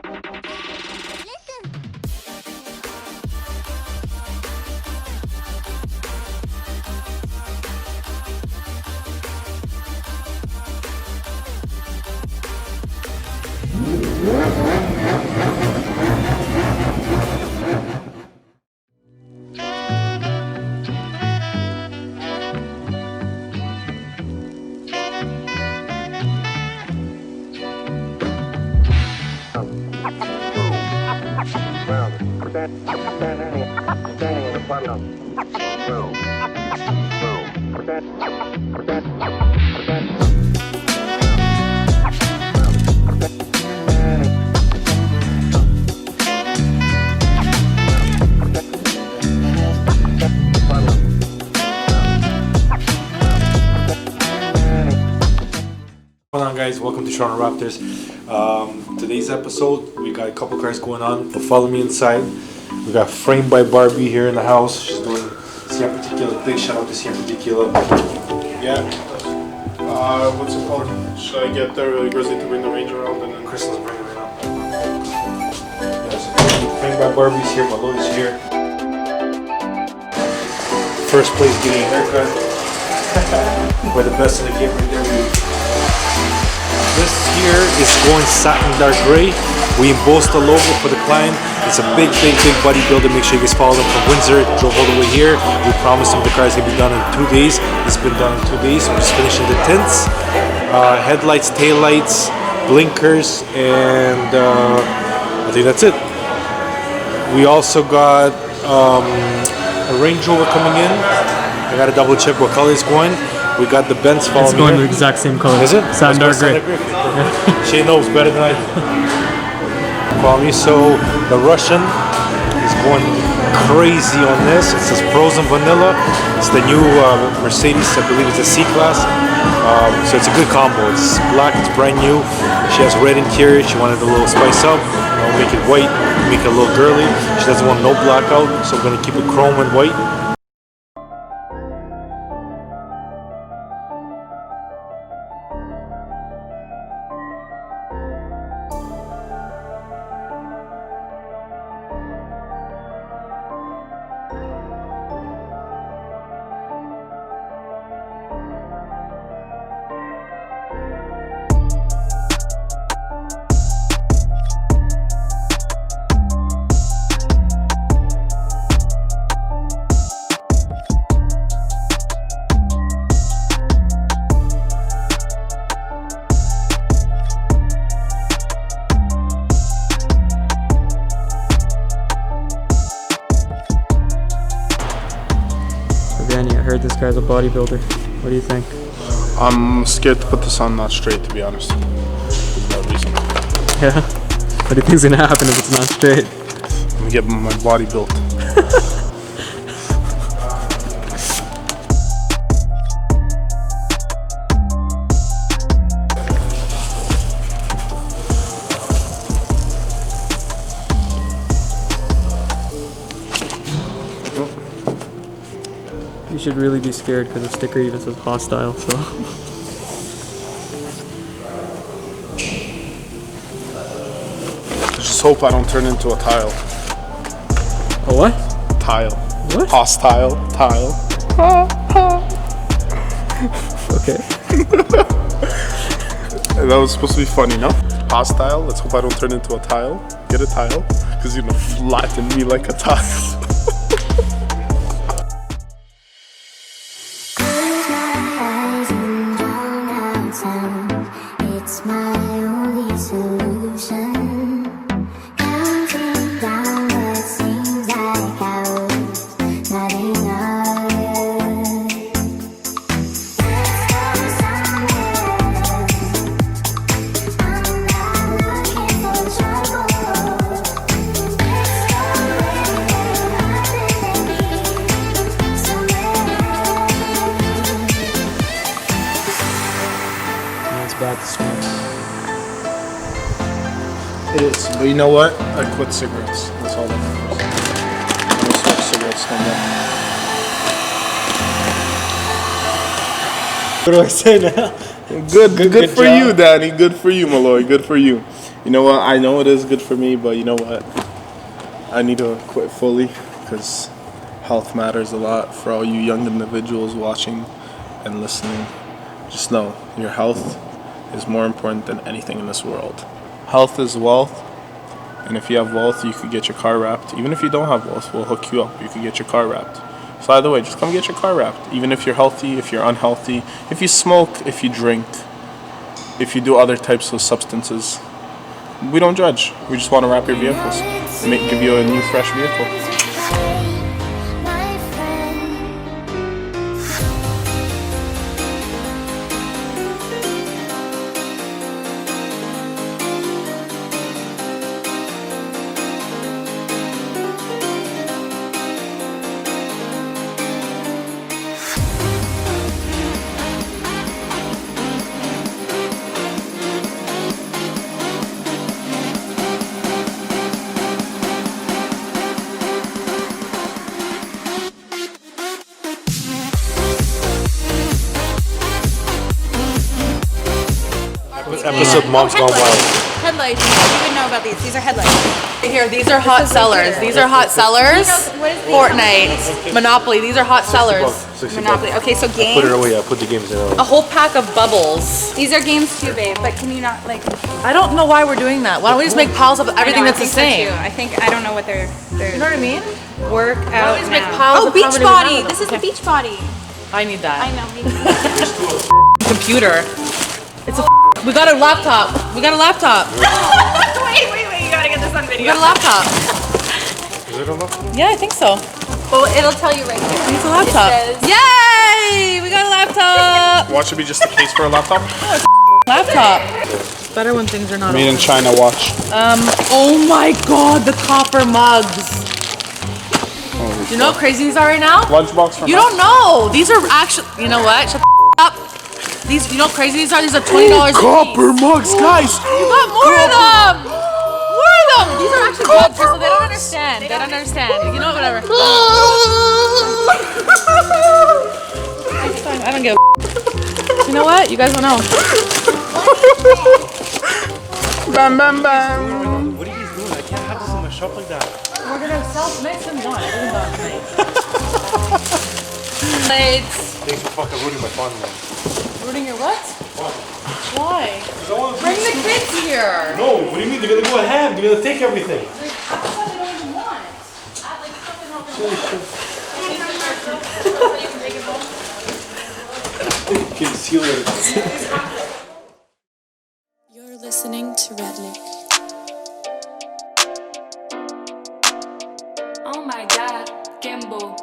What's going on, guys? Welcome to Toronto Wraptors. Today's episode, we got a couple cars going on, but follow me inside. We got Framed by Barbie here in the house. She's doing Siam Particular. Big shout out to Siam Particular. Yeah. What's it called? Should I get there? Grizzly to bring the range around and then Crystal's bringing it right now. Yes. Framed by Barbie's here. Maloy's here. First place getting a haircut. We're the best in the game right there. This here is going satin dark gray. We embossed the logo for the client. It's a big bodybuilder. Make sure you guys follow them from Windsor. Drove all the way here. We promised him the car's gonna be done in 2 days. It's been done in 2 days. We're just finishing the tints, headlights, taillights, blinkers, and I think that's it. We also got a Range Rover coming in. I gotta double check what color it's going. We got the Benz following. It's going the exact same color. Is it? Satin dark gray. Yeah. She knows better than I do. Follow me. So the Russian is going crazy on this. It says Frozen Vanilla. It's the new Mercedes, I believe it's a C-Class. So it's a good combo. It's black, it's brand new. She has red interior. She wanted a little spice up. I'll make it white, make it a little girly. She doesn't want no blackout, so I'm going to keep it chrome and white. Danny, I heard this guy's a bodybuilder. What do you think? I'm scared to put this on not straight, to be honest. There's no reason. Yeah. What do you think's gonna happen if it's not straight? I'm gonna get my body built. You should really be scared because the sticker even says hostile, so. Just hope I don't turn into a tile. A what? Tile. What? Hostile tile. Okay. That was supposed to be funny, no? Hostile. Let's hope I don't turn into a tile. Get a tile, because you know, flatten me like a tile. Bad to smoke. It is, but you know what? I quit cigarettes. That's all that matters. I don't smoke cigarettes no more. What do I say now? Good for you, Danny. Good for you, Malloy. Good for you. You know what? I know it is good for me, but you know what? I need to quit fully because health matters a lot for all you young individuals watching and listening. Just know your health is more important than anything in this world. Health is wealth, and if you have wealth, you could get your car wrapped. Even if you don't have wealth, we'll hook you up. You could get your car wrapped. So either way, just come get your car wrapped. Even if you're healthy, if you're unhealthy, if you smoke, if you drink, if you do other types of substances. We don't judge. We just want to wrap your vehicles. Give you a new, fresh vehicle. Episode Mom's Gone Wild. Headlights. You would know about these. These are headlights. Here, these are hot sellers. These are hot sellers. What is Fortnite, Monopoly. These are hot sellers. Monopoly. Okay, so games. Put it away. I put the games in. A whole pack of bubbles. These are games too, babe. But can you not like? I don't know why we're doing that. Why don't we just make piles of everything I know, that's the I think same? so too. I think I don't know what they're. You know what I mean? Work Why don't out we just make now. piles Oh, of beach comedy body. with This is the beach body. I need that. I know. Computer. It's a. We got a laptop. We got a laptop. wait. You gotta get this on We video. got a laptop. Is it on that? Yeah, I think so. Well, it'll tell you right here. It's a laptop. It says- Yay! We got a laptop. Watch should be just a case for a laptop. Laptop. Better when things are not. Made in China watch. Oh my God, the copper mugs. You know how crazy these are right now? Lunchbox for You don't know. These are actually. You know what? Shut the up. These. You know how crazy these are? These are $20 copper mugs, guys. You got more of them. More of them. These are actually good, so they don't understand. They don't understand. You know what? Whatever. It's fine. I don't give a. You know what? You guys don't know. Bam, bam, bam. What are you doing? I can't have this in my shop like that. We're gonna sell tonight's been done. It's been done tonight. Lights. Thanks for fucking ruining my fun, man. Ruining your what? Why? Bring the kids here. No, what do you mean? They're gonna go ahead. They're gonna take everything. That's what they don't even want. Add like something over Conceal it. You're listening to Redneck. Oh my god, Kimbo.